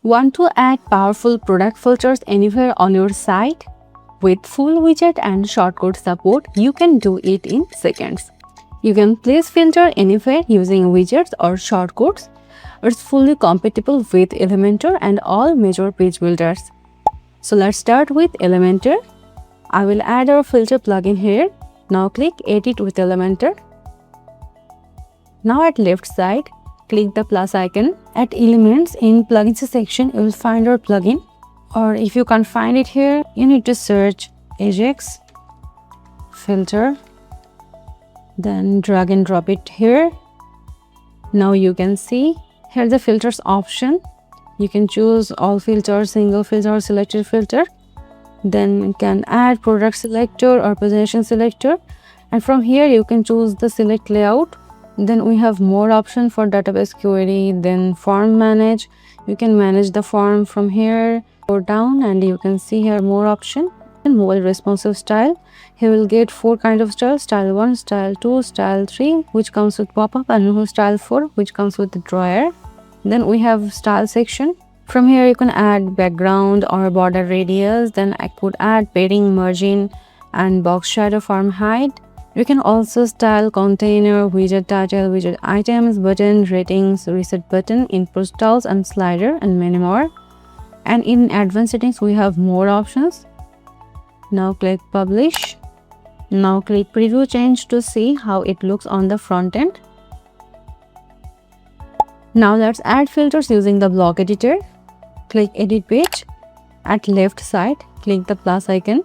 Want to add powerful product filters anywhere on your site? With full widget and shortcode support, you can do it in seconds. You can place filter anywhere using widgets or shortcodes. It's fully compatible with Elementor and all major page builders. So let's start with Elementor. I will add our filter plugin here. Now click Edit with Elementor. Now at left side, click the plus icon. At Elements in Plugincy section, you will find our plugin. Or if you can't find it here, you need to search Ajax filter. Then drag and drop it here. Now you can see here the filters option. You can choose all filters, single filter or selected filter. Then you can add product selector or position selector. And from here you can choose the select layout. Then we have more option for database query. Then form manage. You can manage the form from here. Go down and you can see here more option. And mobile responsive style. Here we'll get 4 kinds of style. Style 1, style 2, style 3, which comes with pop-up, and style 4, which comes with the drawer. Then we have style section. From here you can add background or border radius. Then I could add padding, margin, and box shadow, form height. You can also style container, widget title, widget items, button, ratings, reset button, input styles, and slider, and many more. And in advanced settings we have more options. Now click publish. Now click preview change to see how it looks on the front end. Now let's add filters using the block editor. Click edit page. At left side, click the plus icon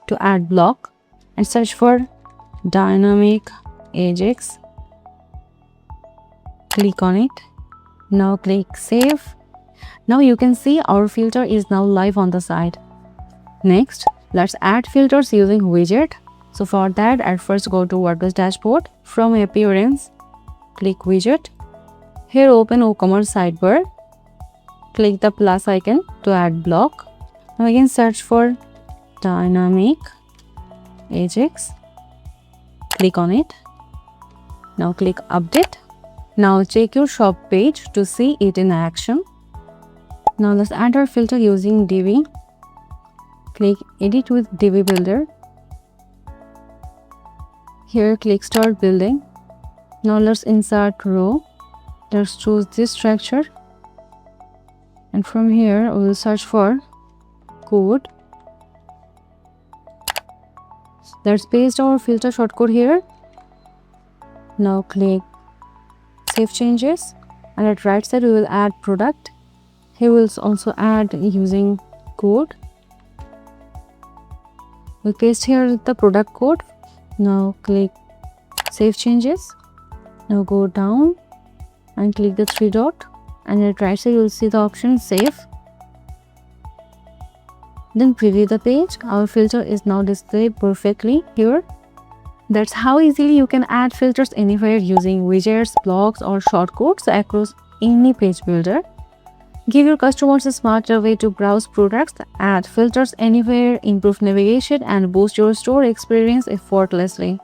to add block and search for dynamic Ajax. Click on it. Now click save. Now you can see our filter is now live on the site. Next, let's add filters using widget. So for that, at first go to WordPress dashboard. From appearance, click widget. Here open WooCommerce sidebar. Click the plus icon to add block. Now again search for dynamic Ajax. Click on it. Now click update. Now check your shop page to see it in action. Now let's add our filter using Divi. Click edit with Divi builder. Here click start building. Now let's insert row. Let's choose this structure. And from here we will search for code. Let's paste our filter shortcode here. Now click save changes. And at right side we will add product. Here we'll also add using code. We'll paste here the product code. Now click save changes. Now go down and click the 3 dot, and at right side you will see the option save. Then preview the page. Our filter is now displayed perfectly here. That's how easily you can add filters anywhere using widgets, blocks, or shortcodes across any page builder. Give your customers a smarter way to browse products, add filters anywhere, improve navigation, and boost your store experience effortlessly.